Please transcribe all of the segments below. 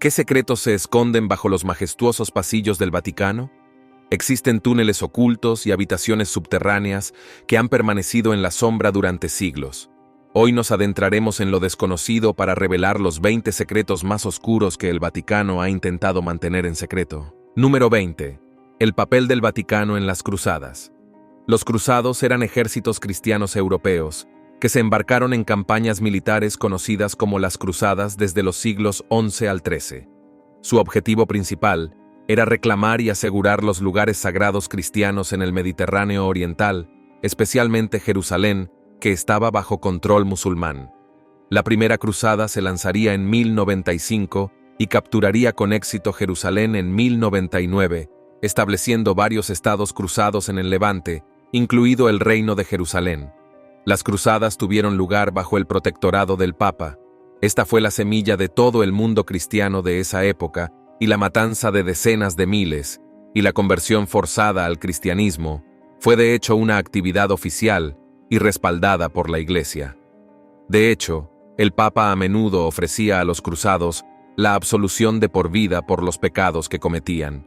¿Qué secretos se esconden bajo los majestuosos pasillos del Vaticano? Existen túneles ocultos y habitaciones subterráneas que han permanecido en la sombra durante siglos. Hoy nos adentraremos en lo desconocido para revelar los 20 secretos más oscuros que el Vaticano ha intentado mantener en secreto. Número 20. El papel del Vaticano en las cruzadas. Los cruzados eran ejércitos cristianos europeos que se embarcaron en campañas militares conocidas como las cruzadas desde los siglos XI al XIII. Su objetivo principal era reclamar y asegurar los lugares sagrados cristianos en el Mediterráneo oriental, especialmente Jerusalén, que estaba bajo control musulmán. La primera cruzada se lanzaría en 1095 y capturaría con éxito Jerusalén en 1099, estableciendo varios estados cruzados en el Levante, incluido el Reino de Jerusalén. Las cruzadas tuvieron lugar bajo el protectorado del Papa. Esta fue la semilla de todo el mundo cristiano de esa época, y la matanza de decenas de miles, y la conversión forzada al cristianismo, fue de hecho una actividad oficial y respaldada por la Iglesia. De hecho, el Papa a menudo ofrecía a los cruzados la absolución de por vida por los pecados que cometían.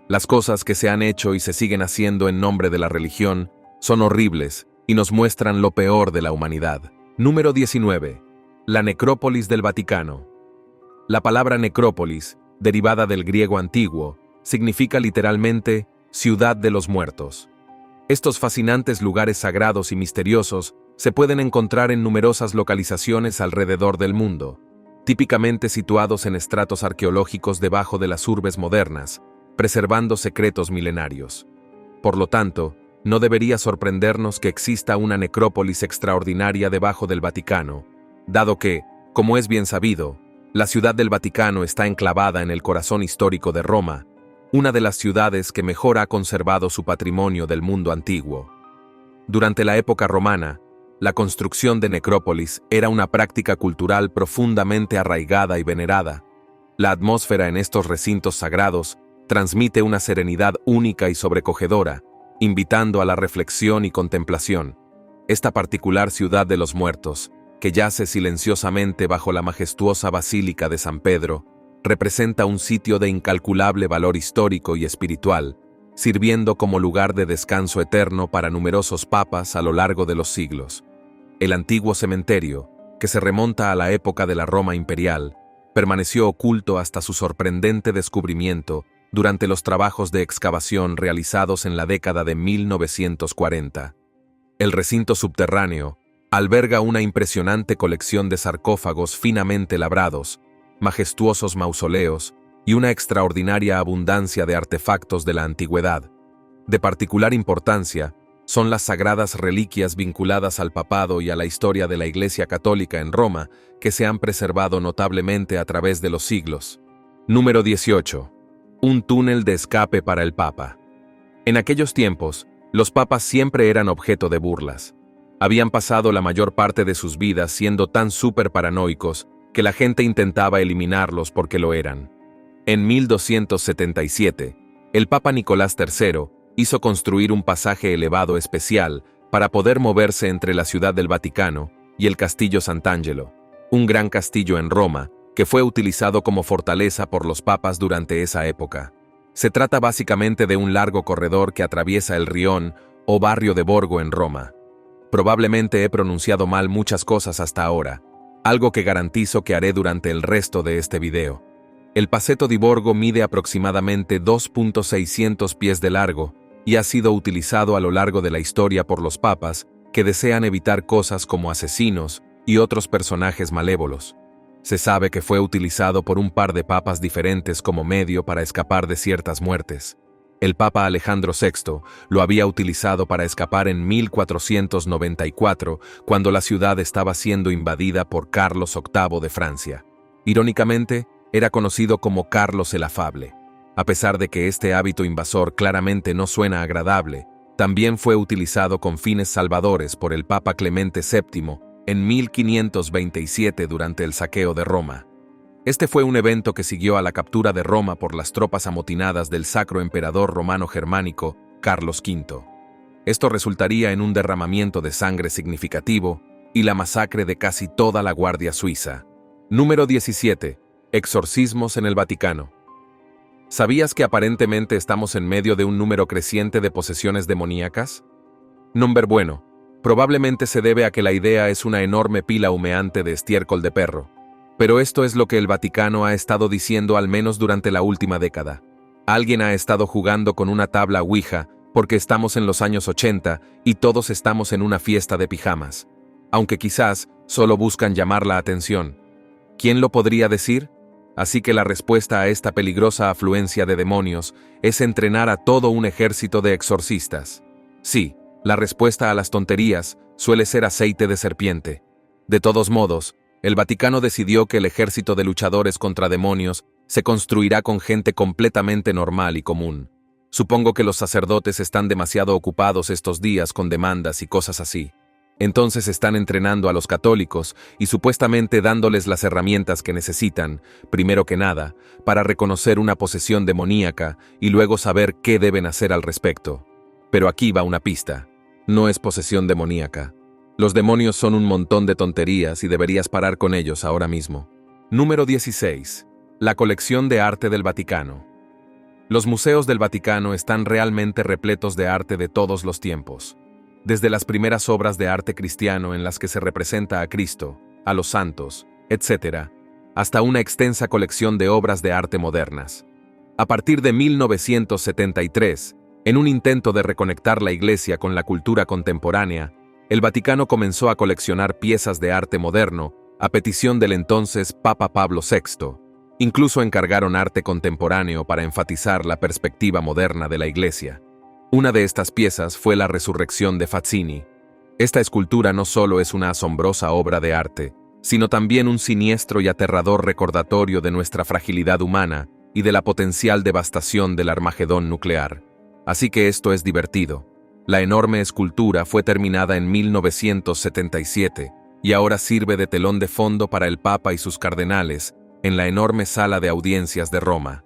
Las cosas que se han hecho y se siguen haciendo en nombre de la religión son horribles y nos muestran lo peor de la humanidad. Número 19. La necrópolis del Vaticano. La palabra necrópolis, derivada del griego antiguo, significa literalmente ciudad de los muertos. Estos fascinantes lugares sagrados y misteriosos se pueden encontrar en numerosas localizaciones alrededor del mundo, típicamente situados en estratos arqueológicos debajo de las urbes modernas, preservando secretos milenarios. Por lo tanto, no debería sorprendernos que exista una necrópolis extraordinaria debajo del Vaticano, dado que, como es bien sabido, la ciudad del Vaticano está enclavada en el corazón histórico de Roma, una de las ciudades que mejor ha conservado su patrimonio del mundo antiguo. Durante la época romana, la construcción de necrópolis era una práctica cultural profundamente arraigada y venerada. La atmósfera en estos recintos sagrados transmite una serenidad única y sobrecogedora, invitando a la reflexión y contemplación. Esta particular ciudad de los muertos, que yace silenciosamente bajo la majestuosa Basílica de San Pedro, representa un sitio de incalculable valor histórico y espiritual, sirviendo como lugar de descanso eterno para numerosos papas a lo largo de los siglos. El antiguo cementerio, que se remonta a la época de la Roma imperial, permaneció oculto hasta su sorprendente descubrimiento durante los trabajos de excavación realizados en la década de 1940. El recinto subterráneo alberga una impresionante colección de sarcófagos finamente labrados, majestuosos mausoleos y una extraordinaria abundancia de artefactos de la antigüedad. De particular importancia son las sagradas reliquias vinculadas al papado y a la historia de la Iglesia Católica en Roma, que se han preservado notablemente a través de los siglos. Número 18. Un túnel de escape para el Papa. En aquellos tiempos, los papas siempre eran objeto de burlas. Habían pasado la mayor parte de sus vidas siendo tan súper paranoicos que la gente intentaba eliminarlos porque lo eran. En 1277, el Papa Nicolás III hizo construir un pasaje elevado especial para poder moverse entre la ciudad del Vaticano y el Castillo Sant'Angelo, un gran castillo en Roma que fue utilizado como fortaleza por los papas durante esa época. Se trata básicamente de un largo corredor que atraviesa el Rione o barrio de Borgo en Roma. Probablemente he pronunciado mal muchas cosas hasta ahora, algo que garantizo que haré durante el resto de este video. El Passetto di Borgo mide aproximadamente 2.600 pies de largo y ha sido utilizado a lo largo de la historia por los papas que desean evitar cosas como asesinos y otros personajes malévolos. Se sabe que fue utilizado por un par de papas diferentes como medio para escapar de ciertas muertes. El Papa Alejandro VI lo había utilizado para escapar en 1494, cuando la ciudad estaba siendo invadida por Carlos VIII de Francia. Irónicamente, era conocido como Carlos el Afable. A pesar de que este hábito invasor claramente no suena agradable, también fue utilizado con fines salvadores por el Papa Clemente VII en 1527 durante el saqueo de Roma. Este fue un evento que siguió a la captura de Roma por las tropas amotinadas del Sacro Emperador Romano Germánico, Carlos V. Esto resultaría en un derramamiento de sangre significativo y la masacre de casi toda la Guardia Suiza. Número 17. Exorcismos en el Vaticano. ¿Sabías que aparentemente estamos en medio de un número creciente de posesiones demoníacas? Nombre bueno, probablemente se debe a que la idea es una enorme pila humeante de estiércol de perro. Pero esto es lo que el Vaticano ha estado diciendo al menos durante la última década. Alguien ha estado jugando con una tabla Ouija porque estamos en los años 80 y todos estamos en una fiesta de pijamas. Aunque quizás solo buscan llamar la atención. ¿Quién lo podría decir? Así que la respuesta a esta peligrosa afluencia de demonios es entrenar a todo un ejército de exorcistas. Sí, la respuesta a las tonterías suele ser aceite de serpiente. De todos modos, el Vaticano decidió que el ejército de luchadores contra demonios se construirá con gente completamente normal y común. Supongo que los sacerdotes están demasiado ocupados estos días con demandas y cosas así. Entonces están entrenando a los católicos y supuestamente dándoles las herramientas que necesitan, primero que nada, para reconocer una posesión demoníaca y luego saber qué deben hacer al respecto. Pero aquí va una pista. No es posesión demoníaca. Los demonios son un montón de tonterías y deberías parar con ellos ahora mismo. Número 16. La colección de arte del Vaticano. Los museos del Vaticano están realmente repletos de arte de todos los tiempos. Desde las primeras obras de arte cristiano en las que se representa a Cristo, a los santos, etc., hasta una extensa colección de obras de arte modernas. A partir de 1973, en un intento de reconectar la Iglesia con la cultura contemporánea, el Vaticano comenzó a coleccionar piezas de arte moderno a petición del entonces Papa Pablo VI. Incluso encargaron arte contemporáneo para enfatizar la perspectiva moderna de la Iglesia. Una de estas piezas fue la Resurrección de Fazzini. Esta escultura no solo es una asombrosa obra de arte, sino también un siniestro y aterrador recordatorio de nuestra fragilidad humana y de la potencial devastación del Armagedón nuclear. Así que esto es divertido. La enorme escultura fue terminada en 1977 y ahora sirve de telón de fondo para el Papa y sus cardenales en la enorme sala de audiencias de Roma.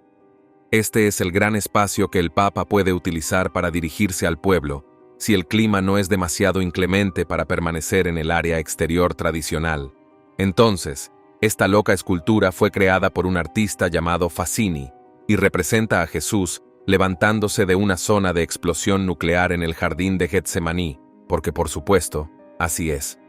Este es el gran espacio que el Papa puede utilizar para dirigirse al pueblo, si el clima no es demasiado inclemente para permanecer en el área exterior tradicional. Entonces, esta loca escultura fue creada por un artista llamado Fazzini y representa a Jesús levantándose de una zona de explosión nuclear en el jardín de Getsemaní, porque por supuesto, así es.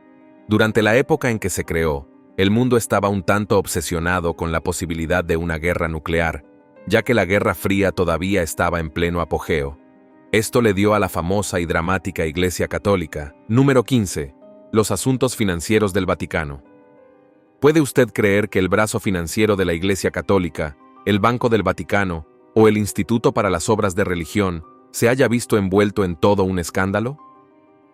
Durante la época en que se creó, el mundo estaba un tanto obsesionado con la posibilidad de una guerra nuclear, ya que la Guerra Fría todavía estaba en pleno apogeo. Esto le dio a la famosa y dramática Iglesia Católica. Número 15. Los asuntos financieros del Vaticano. ¿Puede usted creer que el brazo financiero de la Iglesia Católica, el Banco del Vaticano o el Instituto para las Obras de Religión se haya visto envuelto en todo un escándalo?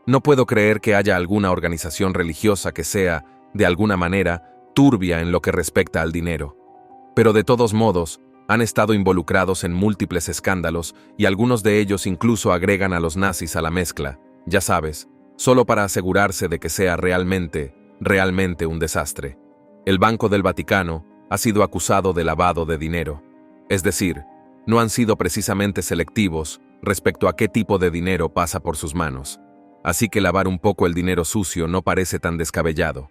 No puedo creer que haya alguna organización religiosa que sea, de alguna manera, turbia en lo que respecta al dinero. Pero de todos modos, han estado involucrados en múltiples escándalos y algunos de ellos incluso agregan a los nazis a la mezcla, ya sabes, solo para asegurarse de que sea realmente un desastre. El Banco del Vaticano ha sido acusado de lavado de dinero. Es decir, no han sido precisamente selectivos respecto a qué tipo de dinero pasa por sus manos. Así que lavar un poco el dinero sucio no parece tan descabellado.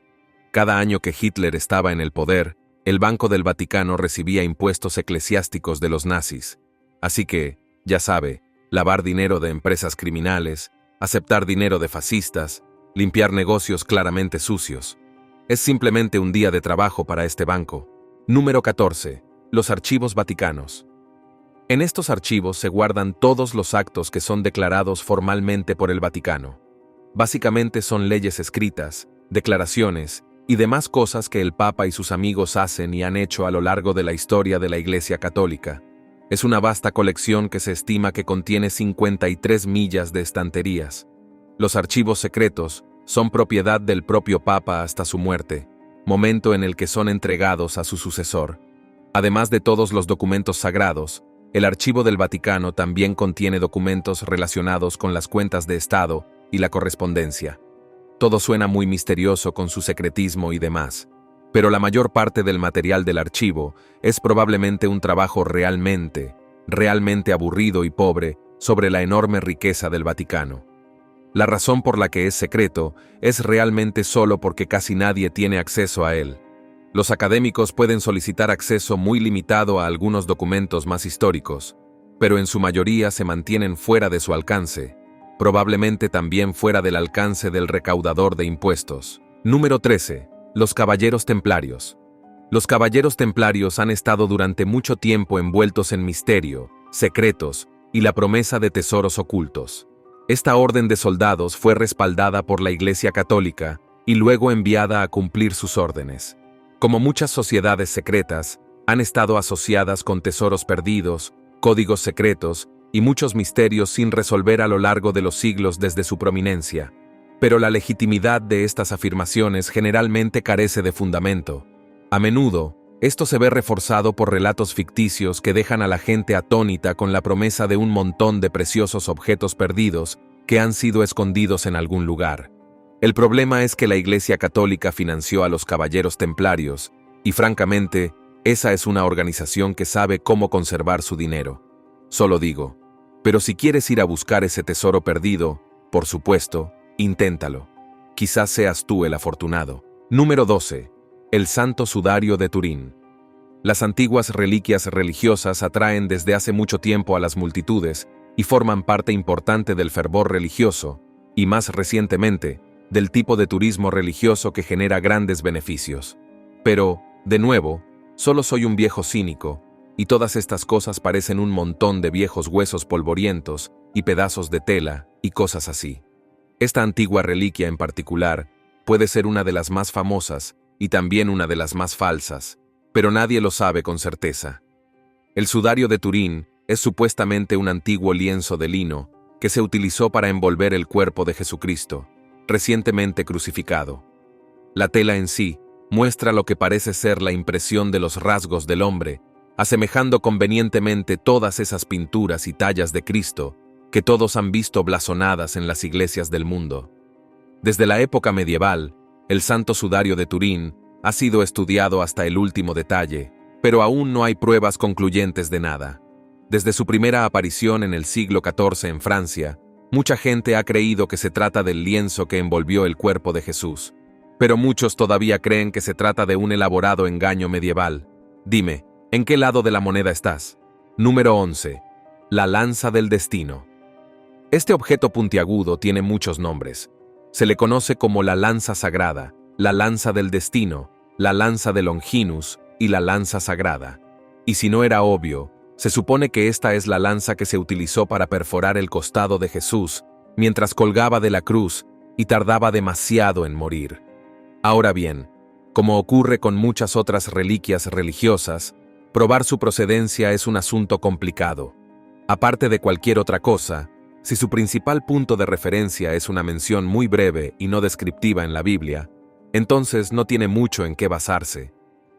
Cada año que Hitler estaba en el poder, el Banco del Vaticano recibía impuestos eclesiásticos de los nazis. Así que, ya sabe, lavar dinero de empresas criminales, aceptar dinero de fascistas, limpiar negocios claramente sucios. Es simplemente un día de trabajo para este banco. Número 14. Los archivos vaticanos. En estos archivos se guardan todos los actos que son declarados formalmente por el Vaticano. Básicamente son leyes escritas, declaraciones y demás cosas que el Papa y sus amigos hacen y han hecho a lo largo de la historia de la Iglesia Católica. Es una vasta colección que se estima que contiene 53 millas de estanterías. Los archivos secretos son propiedad del propio Papa hasta su muerte, momento en el que son entregados a su sucesor. Además de todos los documentos sagrados, el archivo del Vaticano también contiene documentos relacionados con las cuentas de Estado y la correspondencia. Todo suena muy misterioso con su secretismo y demás, pero la mayor parte del material del archivo es probablemente un trabajo realmente aburrido y pobre sobre la enorme riqueza del Vaticano. La razón por la que es secreto es realmente solo porque casi nadie tiene acceso a él. Los académicos pueden solicitar acceso muy limitado a algunos documentos más históricos, pero en su mayoría se mantienen fuera de su alcance, probablemente también fuera del alcance del recaudador de impuestos. Número 13. Los Caballeros Templarios. Los Caballeros Templarios han estado durante mucho tiempo envueltos en misterio, secretos y la promesa de tesoros ocultos. Esta orden de soldados fue respaldada por la Iglesia Católica y luego enviada a cumplir sus órdenes. Como muchas sociedades secretas, han estado asociadas con tesoros perdidos, códigos secretos y muchos misterios sin resolver a lo largo de los siglos desde su prominencia. Pero la legitimidad de estas afirmaciones generalmente carece de fundamento. A menudo, esto se ve reforzado por relatos ficticios que dejan a la gente atónita con la promesa de un montón de preciosos objetos perdidos que han sido escondidos en algún lugar. El problema es que la Iglesia Católica financió a los Caballeros Templarios, y francamente, esa es una organización que sabe cómo conservar su dinero. Solo digo, pero si quieres ir a buscar ese tesoro perdido, por supuesto, inténtalo. Quizás seas tú el afortunado. Número 12. El Santo Sudario de Turín. Las antiguas reliquias religiosas atraen desde hace mucho tiempo a las multitudes y forman parte importante del fervor religioso, y más recientemente, del tipo de turismo religioso que genera grandes beneficios. Pero, de nuevo, solo soy un viejo cínico, y todas estas cosas parecen un montón de viejos huesos polvorientos y pedazos de tela y cosas así. Esta antigua reliquia en particular puede ser una de las más famosas y también una de las más falsas, pero nadie lo sabe con certeza. El sudario de Turín es supuestamente un antiguo lienzo de lino que se utilizó para envolver el cuerpo de Jesucristo, recientemente crucificado. La tela en sí muestra lo que parece ser la impresión de los rasgos del hombre, asemejando convenientemente todas esas pinturas y tallas de Cristo que todos han visto blasonadas en las iglesias del mundo. Desde la época medieval, el Santo Sudario de Turín ha sido estudiado hasta el último detalle, pero aún no hay pruebas concluyentes de nada. Desde su primera aparición en el siglo XIV en Francia, mucha gente ha creído que se trata del lienzo que envolvió el cuerpo de Jesús, pero muchos todavía creen que se trata de un elaborado engaño medieval. Dime, ¿en qué lado de la moneda estás? Número 11. La lanza del destino. Este objeto puntiagudo tiene muchos nombres. Se le conoce como la lanza sagrada, la lanza del destino, la lanza de Longinus y la lanza sagrada. Y si no era obvio, se supone que esta es la lanza que se utilizó para perforar el costado de Jesús mientras colgaba de la cruz y tardaba demasiado en morir. Ahora bien, como ocurre con muchas otras reliquias religiosas, probar su procedencia es un asunto complicado. Aparte de cualquier otra cosa, si su principal punto de referencia es una mención muy breve y no descriptiva en la Biblia, entonces no tiene mucho en qué basarse.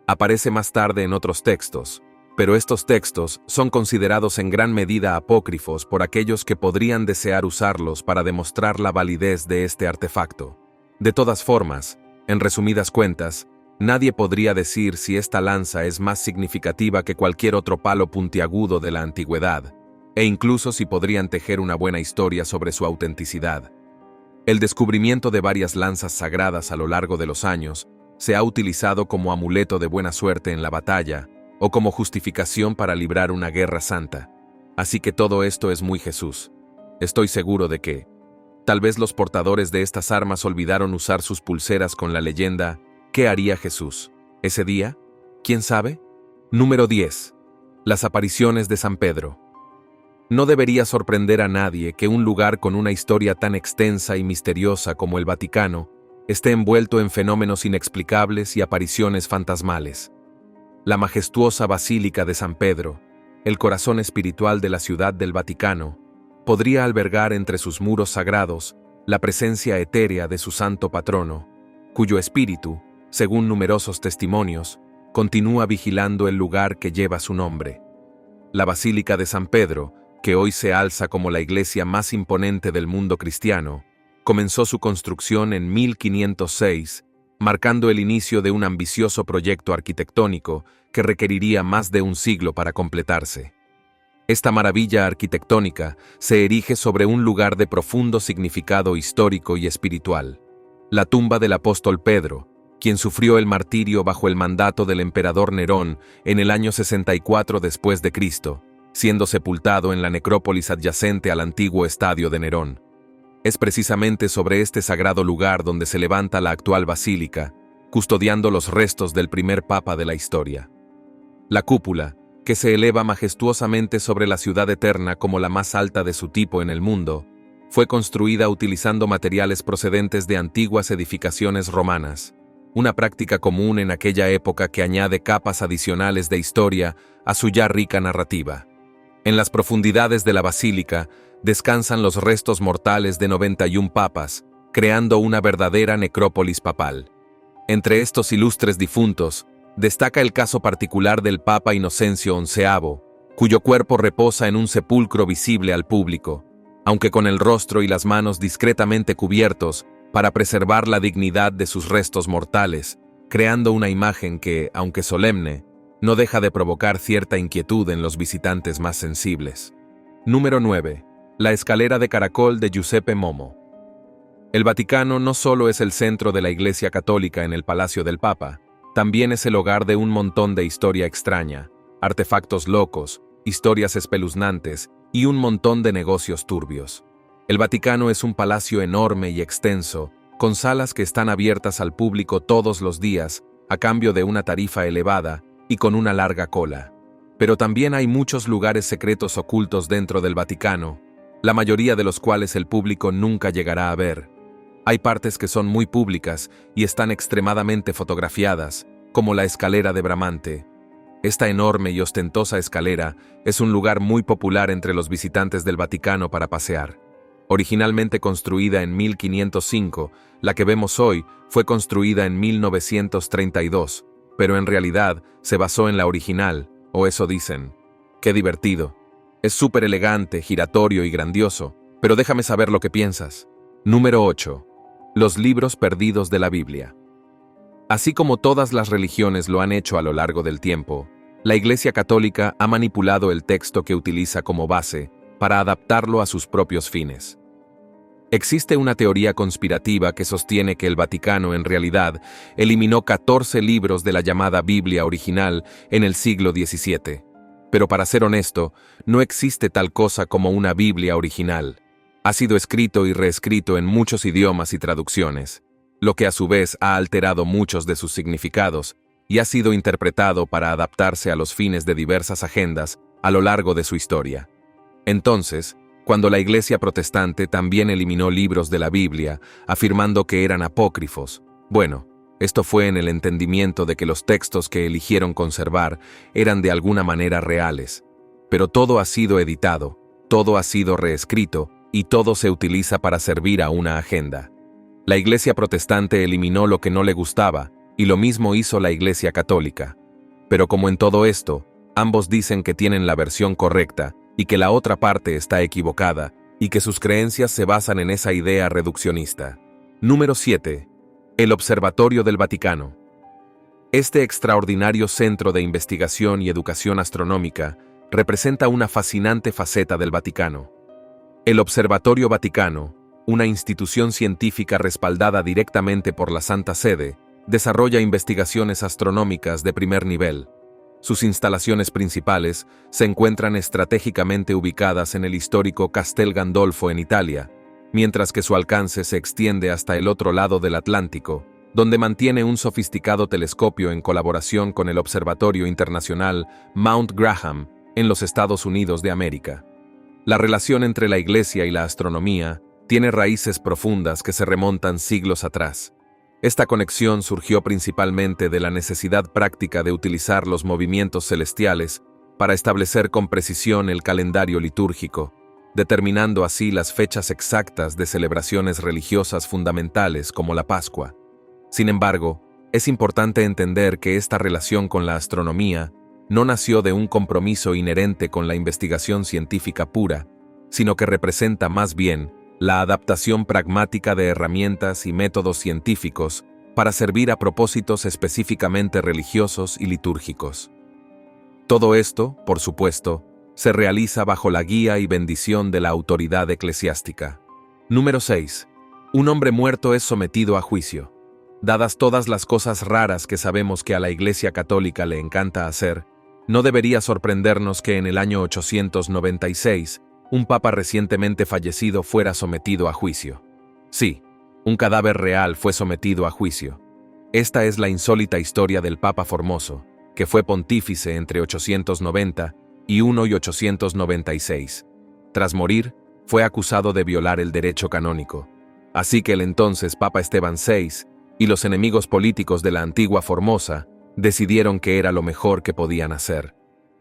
Aparece más tarde en otros textos, pero estos textos son considerados en gran medida apócrifos por aquellos que podrían desear usarlos para demostrar la validez de este artefacto. De todas formas, en resumidas cuentas, nadie podría decir si esta lanza es más significativa que cualquier otro palo puntiagudo de la antigüedad, e incluso si podrían tejer una buena historia sobre su autenticidad. El descubrimiento de varias lanzas sagradas a lo largo de los años se ha utilizado como amuleto de buena suerte en la batalla o como justificación para librar una guerra santa. Así que todo esto es muy Jesús. Estoy seguro de que, tal vez los portadores de estas armas olvidaron usar sus pulseras con la leyenda ¿qué haría Jesús ese día? ¿Quién sabe? Número 10. Las apariciones de San Pedro. No debería sorprender a nadie que un lugar con una historia tan extensa y misteriosa como el Vaticano esté envuelto en fenómenos inexplicables y apariciones fantasmales. La majestuosa Basílica de San Pedro, el corazón espiritual de la ciudad del Vaticano, podría albergar entre sus muros sagrados la presencia etérea de su santo patrono, cuyo espíritu, según numerosos testimonios, continúa vigilando el lugar que lleva su nombre. La Basílica de San Pedro, que hoy se alza como la iglesia más imponente del mundo cristiano, comenzó su construcción en 1506, marcando el inicio de un ambicioso proyecto arquitectónico que requeriría más de un siglo para completarse. Esta maravilla arquitectónica se erige sobre un lugar de profundo significado histórico y espiritual, la tumba del apóstol Pedro, quien sufrió el martirio bajo el mandato del emperador Nerón en el año 64 después de Cristo, siendo sepultado en la necrópolis adyacente al antiguo estadio de Nerón. Es precisamente sobre este sagrado lugar donde se levanta la actual basílica, custodiando los restos del primer papa de la historia. La cúpula, que se eleva majestuosamente sobre la ciudad eterna como la más alta de su tipo en el mundo, fue construida utilizando materiales procedentes de antiguas edificaciones romanas, una práctica común en aquella época que añade capas adicionales de historia a su ya rica narrativa. En las profundidades de la basílica descansan los restos mortales de 91 papas, creando una verdadera necrópolis papal. Entre estos ilustres difuntos, destaca el caso particular del Papa Inocencio XI, cuyo cuerpo reposa en un sepulcro visible al público, aunque con el rostro y las manos discretamente cubiertos para preservar la dignidad de sus restos mortales, creando una imagen que, aunque solemne, no deja de provocar cierta inquietud en los visitantes más sensibles. Número 9. La escalera de caracol de Giuseppe Momo. El Vaticano no solo es el centro de la Iglesia Católica en el Palacio del Papa, también es el hogar de un montón de historia extraña, artefactos locos, historias espeluznantes y un montón de negocios turbios. El Vaticano es un palacio enorme y extenso, con salas que están abiertas al público todos los días, a cambio de una tarifa elevada y con una larga cola. Pero también hay muchos lugares secretos ocultos dentro del Vaticano, la mayoría de los cuales el público nunca llegará a ver. Hay partes que son muy públicas y están extremadamente fotografiadas, como la escalera de Bramante. Esta enorme y ostentosa escalera es un lugar muy popular entre los visitantes del Vaticano para pasear. Originalmente construida en 1505, la que vemos hoy fue construida en 1932, pero en realidad se basó en la original, o eso dicen. ¡Qué divertido! Es súper elegante, giratorio y grandioso, pero déjame saber lo que piensas. Número 8. Los libros perdidos de la Biblia. Así como todas las religiones lo han hecho a lo largo del tiempo, la Iglesia Católica ha manipulado el texto que utiliza como base para adaptarlo a sus propios fines. Existe una teoría conspirativa que sostiene que el Vaticano en realidad eliminó 14 libros de la llamada Biblia original en el siglo XVII. Pero para ser honesto, no existe tal cosa como una Biblia original. Ha sido escrito y reescrito en muchos idiomas y traducciones, lo que a su vez ha alterado muchos de sus significados y ha sido interpretado para adaptarse a los fines de diversas agendas a lo largo de su historia. Entonces, cuando la Iglesia protestante también eliminó libros de la Biblia, afirmando que eran apócrifos, bueno, esto fue en el entendimiento de que los textos que eligieron conservar eran de alguna manera reales. Pero todo ha sido editado, todo ha sido reescrito y todo se utiliza para servir a una agenda. La Iglesia protestante eliminó lo que no le gustaba y lo mismo hizo la Iglesia católica. Pero como en todo esto, ambos dicen que tienen la versión correcta y que la otra parte está equivocada y que sus creencias se basan en esa idea reduccionista. Número 7. El Observatorio del Vaticano. Este extraordinario centro de investigación y educación astronómica representa una fascinante faceta del Vaticano. El Observatorio Vaticano, una institución científica respaldada directamente por la Santa Sede, desarrolla investigaciones astronómicas de primer nivel. Sus instalaciones principales se encuentran estratégicamente ubicadas en el histórico Castel Gandolfo en Italia, mientras que su alcance se extiende hasta el otro lado del Atlántico, donde mantiene un sofisticado telescopio en colaboración con el Observatorio Internacional Mount Graham en los Estados Unidos de América. La relación entre la Iglesia y la astronomía tiene raíces profundas que se remontan siglos atrás. Esta conexión surgió principalmente de la necesidad práctica de utilizar los movimientos celestiales para establecer con precisión el calendario litúrgico, determinando así las fechas exactas de celebraciones religiosas fundamentales como la Pascua. Sin embargo, es importante entender que esta relación con la astronomía no nació de un compromiso inherente con la investigación científica pura, sino que representa más bien la adaptación pragmática de herramientas y métodos científicos para servir a propósitos específicamente religiosos y litúrgicos. Todo esto, por supuesto, se realiza bajo la guía y bendición de la autoridad eclesiástica. Número 6. Un hombre muerto es sometido a juicio. Dadas todas las cosas raras que sabemos que a la Iglesia Católica le encanta hacer, no debería sorprendernos que en el año 896, un papa recientemente fallecido fuera sometido a juicio. Sí, un cadáver real fue sometido a juicio. Esta es la insólita historia del Papa Formoso, que fue pontífice entre 890 y 896. Tras morir, fue acusado de violar el derecho canónico. Así que el entonces Papa Esteban VI y los enemigos políticos de la antigua Formosa decidieron que era lo mejor que podían hacer.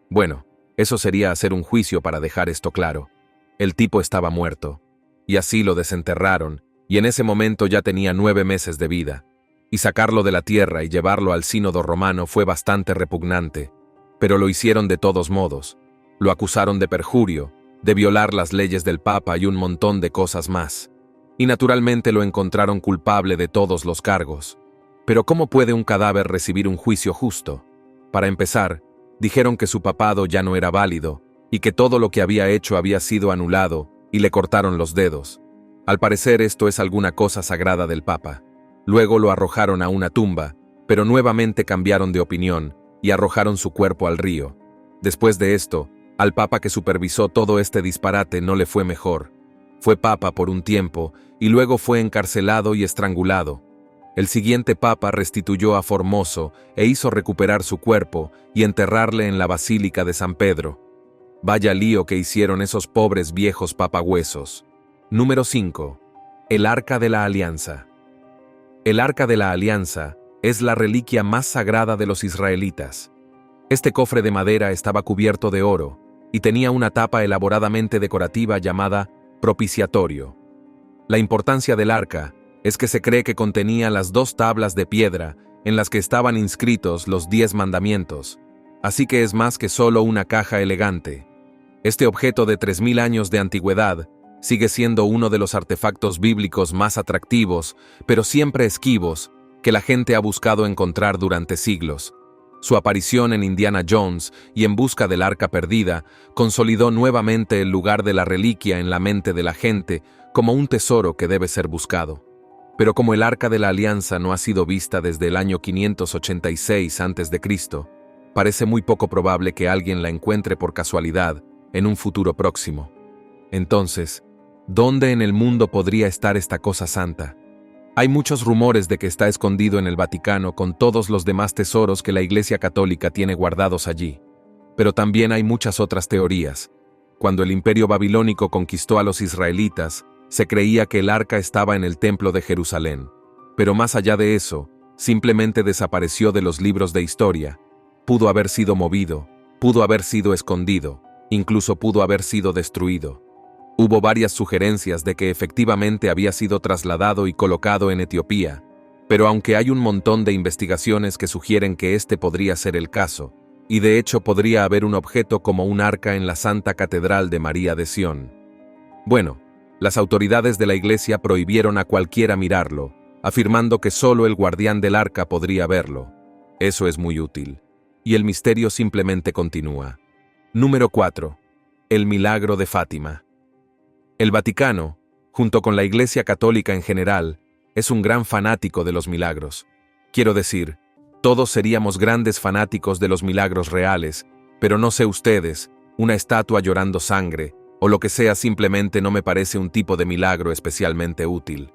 Bueno, eso sería hacer un juicio para dejar esto claro. El tipo estaba muerto, y así lo desenterraron, y en ese momento ya tenía 9 meses de vida. Y sacarlo de la tierra y llevarlo al sínodo romano fue bastante repugnante, pero lo hicieron de todos modos. Lo acusaron de perjurio, de violar las leyes del Papa y un montón de cosas más. Y naturalmente lo encontraron culpable de todos los cargos. Pero ¿cómo puede un cadáver recibir un juicio justo? Para empezar, dijeron que su papado ya no era válido, y que todo lo que había hecho había sido anulado, y le cortaron los dedos. Al parecer esto es alguna cosa sagrada del Papa. Luego lo arrojaron a una tumba, pero nuevamente cambiaron de opinión, y arrojaron su cuerpo al río. Después de esto, al Papa que supervisó todo este disparate no le fue mejor. Fue Papa por un tiempo, y luego fue encarcelado y estrangulado. El siguiente Papa restituyó a Formoso e hizo recuperar su cuerpo y enterrarle en la Basílica de San Pedro. Vaya lío que hicieron esos pobres viejos papagüesos. Número 5. El Arca de la Alianza. El Arca de la Alianza es la reliquia más sagrada de los israelitas. Este cofre de madera estaba cubierto de oro y tenía una tapa elaboradamente decorativa llamada propiciatorio. La importancia del arca es que se cree que contenía las 2 tablas de piedra en las que estaban inscritos los 10 mandamientos, así que es más que solo una caja elegante. Este objeto de 3000 años de antigüedad sigue siendo uno de los artefactos bíblicos más atractivos, pero siempre esquivos, que la gente ha buscado encontrar durante siglos. Su aparición en Indiana Jones y En busca del arca perdida consolidó nuevamente el lugar de la reliquia en la mente de la gente como un tesoro que debe ser buscado. Pero como el Arca de la Alianza no ha sido vista desde el año 586 a.C., parece muy poco probable que alguien la encuentre por casualidad en un futuro próximo. Entonces, ¿dónde en el mundo podría estar esta cosa santa? Hay muchos rumores de que está escondido en el Vaticano con todos los demás tesoros que la Iglesia Católica tiene guardados allí. Pero también hay muchas otras teorías. Cuando el Imperio Babilónico conquistó a los israelitas, se creía que el arca estaba en el Templo de Jerusalén. Pero más allá de eso, simplemente desapareció de los libros de historia. Pudo haber sido movido, pudo haber sido escondido, incluso pudo haber sido destruido. Hubo varias sugerencias de que efectivamente había sido trasladado y colocado en Etiopía, pero aunque hay un montón de investigaciones que sugieren que este podría ser el caso, y de hecho podría haber un objeto como un arca en la Santa Catedral de María de Sion. Bueno, las autoridades de la iglesia prohibieron a cualquiera mirarlo, afirmando que solo el guardián del arca podría verlo. Eso es muy útil. Y el misterio simplemente continúa. Número 4. El milagro de Fátima. El Vaticano, junto con la Iglesia Católica en general, es un gran fanático de los milagros. Quiero decir, todos seríamos grandes fanáticos de los milagros reales, pero no sé ustedes, una estatua llorando sangre, o lo que sea simplemente no me parece un tipo de milagro especialmente útil.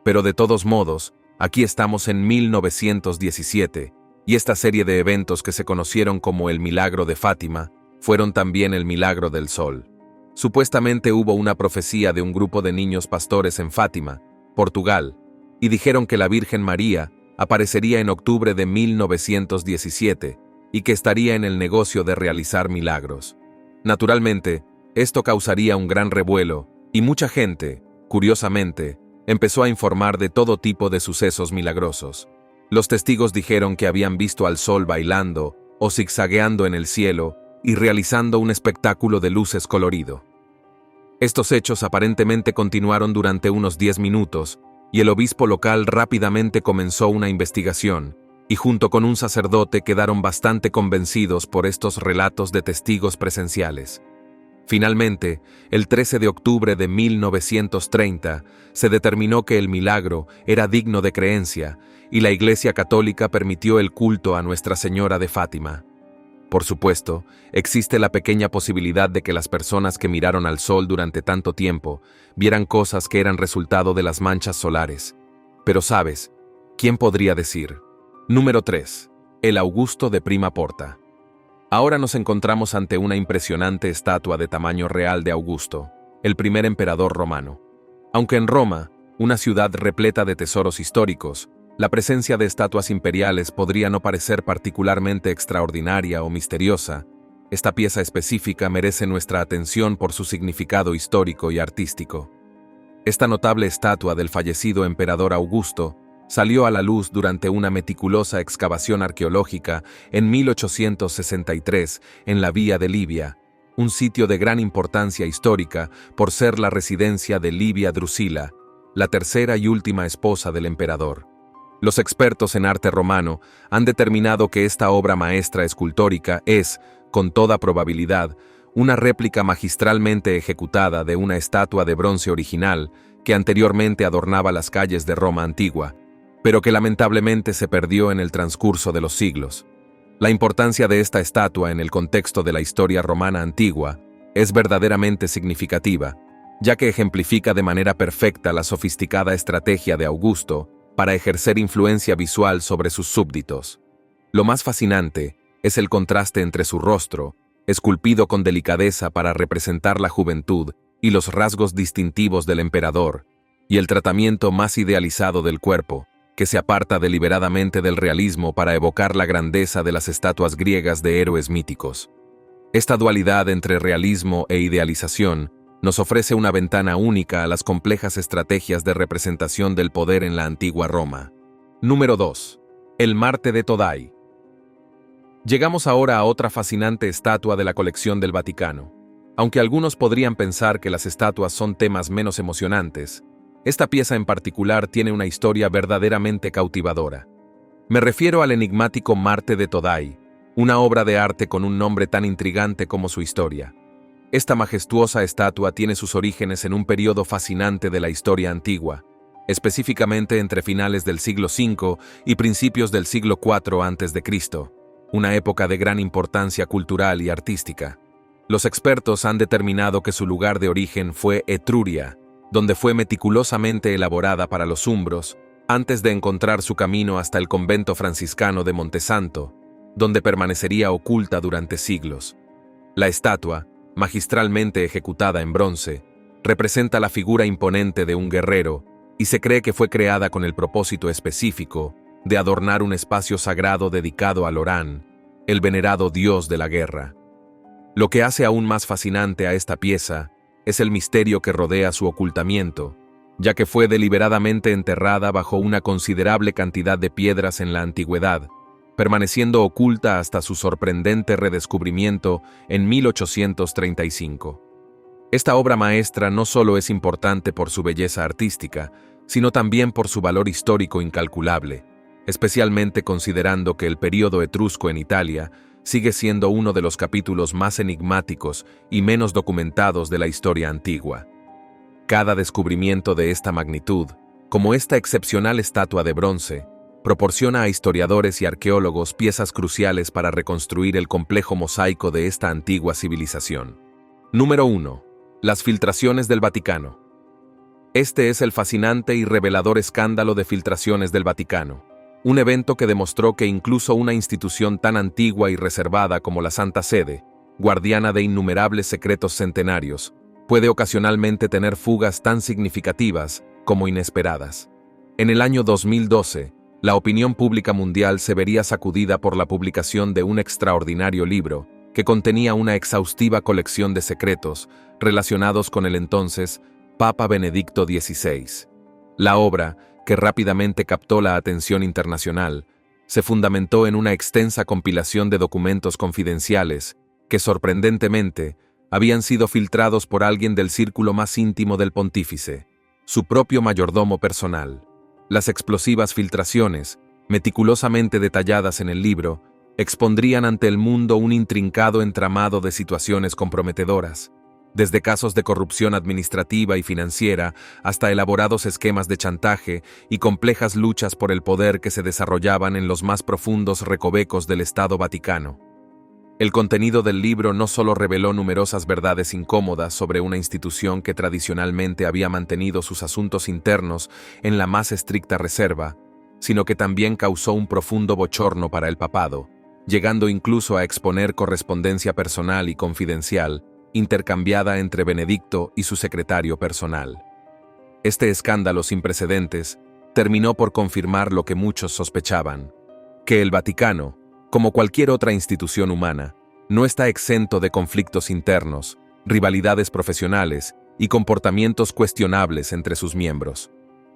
Pero de todos modos, aquí estamos en 1917, y esta serie de eventos que se conocieron como el milagro de Fátima, fueron también el milagro del sol. Supuestamente hubo una profecía de un grupo de niños pastores en Fátima, Portugal, y dijeron que la Virgen María aparecería en octubre de 1917 y que estaría en el negocio de realizar milagros. Naturalmente, esto causaría un gran revuelo, y mucha gente, curiosamente, empezó a informar de todo tipo de sucesos milagrosos. Los testigos dijeron que habían visto al sol bailando o zigzagueando en el cielo y realizando un espectáculo de luces colorido. Estos hechos aparentemente continuaron durante unos 10 minutos, y el obispo local rápidamente comenzó una investigación, y junto con un sacerdote quedaron bastante convencidos por estos relatos de testigos presenciales. Finalmente, el 13 de octubre de 1930, se determinó que el milagro era digno de creencia y la Iglesia Católica permitió el culto a Nuestra Señora de Fátima. Por supuesto, existe la pequeña posibilidad de que las personas que miraron al sol durante tanto tiempo vieran cosas que eran resultado de las manchas solares. Pero sabes, ¿quién podría decir? Número 3. El Augusto de Prima Porta. Ahora nos encontramos ante una impresionante estatua de tamaño real de Augusto, el primer emperador romano. Aunque en Roma, una ciudad repleta de tesoros históricos, la presencia de estatuas imperiales podría no parecer particularmente extraordinaria o misteriosa, esta pieza específica merece nuestra atención por su significado histórico y artístico. Esta notable estatua del fallecido emperador Augusto salió a la luz durante una meticulosa excavación arqueológica en 1863 en la Vía de Livia, un sitio de gran importancia histórica por ser la residencia de Livia Drusila, la tercera y última esposa del emperador. Los expertos en arte romano han determinado que esta obra maestra escultórica es, con toda probabilidad, una réplica magistralmente ejecutada de una estatua de bronce original que anteriormente adornaba las calles de Roma antigua, pero que lamentablemente se perdió en el transcurso de los siglos. La importancia de esta estatua en el contexto de la historia romana antigua es verdaderamente significativa, ya que ejemplifica de manera perfecta la sofisticada estrategia de Augusto para ejercer influencia visual sobre sus súbditos. Lo más fascinante es el contraste entre su rostro, esculpido con delicadeza para representar la juventud y los rasgos distintivos del emperador, y el tratamiento más idealizado del cuerpo, que se aparta deliberadamente del realismo para evocar la grandeza de las estatuas griegas de héroes míticos. Esta dualidad entre realismo e idealización nos ofrece una ventana única a las complejas estrategias de representación del poder en la antigua Roma. Número 2. El Marte de Todai. Llegamos ahora a otra fascinante estatua de la colección del Vaticano. Aunque algunos podrían pensar que las estatuas son temas menos emocionantes, esta pieza en particular tiene una historia verdaderamente cautivadora. Me refiero al enigmático Marte de Todai, una obra de arte con un nombre tan intrigante como su historia. Esta majestuosa estatua tiene sus orígenes en un periodo fascinante de la historia antigua, específicamente entre finales del siglo V y principios del siglo IV a.C., una época de gran importancia cultural y artística. Los expertos han determinado que su lugar de origen fue Etruria, donde fue meticulosamente elaborada para los umbros, antes de encontrar su camino hasta el convento franciscano de Montesanto, donde permanecería oculta durante siglos. La estatua, magistralmente ejecutada en bronce, representa la figura imponente de un guerrero y se cree que fue creada con el propósito específico de adornar un espacio sagrado dedicado al Orán, el venerado dios de la guerra. Lo que hace aún más fascinante a esta pieza es el misterio que rodea su ocultamiento, ya que fue deliberadamente enterrada bajo una considerable cantidad de piedras en la antigüedad, permaneciendo oculta hasta su sorprendente redescubrimiento en 1835. Esta obra maestra no solo es importante por su belleza artística, sino también por su valor histórico incalculable, especialmente considerando que el período etrusco en Italia sigue siendo uno de los capítulos más enigmáticos y menos documentados de la historia antigua. Cada descubrimiento de esta magnitud, como esta excepcional estatua de bronce, proporciona a historiadores y arqueólogos piezas cruciales para reconstruir el complejo mosaico de esta antigua civilización. Número 1. Las filtraciones del Vaticano. Este es el fascinante y revelador escándalo de filtraciones del Vaticano. Un evento que demostró que incluso una institución tan antigua y reservada como la Santa Sede, guardiana de innumerables secretos centenarios, puede ocasionalmente tener fugas tan significativas como inesperadas. En el año 2012, la opinión pública mundial se vería sacudida por la publicación de un extraordinario libro que contenía una exhaustiva colección de secretos relacionados con el entonces Papa Benedicto XVI. La obra, que rápidamente captó la atención internacional, se fundamentó en una extensa compilación de documentos confidenciales que, sorprendentemente, habían sido filtrados por alguien del círculo más íntimo del pontífice, su propio mayordomo personal. Las explosivas filtraciones, meticulosamente detalladas en el libro, expondrían ante el mundo un intrincado entramado de situaciones comprometedoras. desde casos de corrupción administrativa y financiera hasta elaborados esquemas de chantaje y complejas luchas por el poder que se desarrollaban en los más profundos recovecos del Estado Vaticano. El contenido del libro no solo reveló numerosas verdades incómodas sobre una institución que tradicionalmente había mantenido sus asuntos internos en la más estricta reserva, sino que también causó un profundo bochorno para el papado, llegando incluso a exponer correspondencia personal y confidencial, intercambiada entre Benedicto y su secretario personal. Este escándalo sin precedentes terminó por confirmar lo que muchos sospechaban, que el Vaticano, como cualquier otra institución humana, no está exento de conflictos internos, rivalidades profesionales y comportamientos cuestionables entre sus miembros.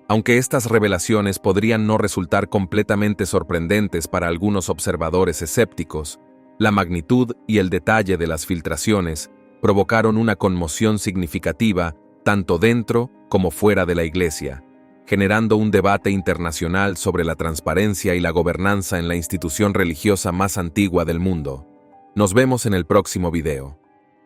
Aunque estas revelaciones podrían no resultar completamente sorprendentes para algunos observadores escépticos, la magnitud y el detalle de las filtraciones provocaron una conmoción significativa tanto dentro como fuera de la Iglesia, generando un debate internacional sobre la transparencia y la gobernanza en la institución religiosa más antigua del mundo. Nos vemos en el próximo video.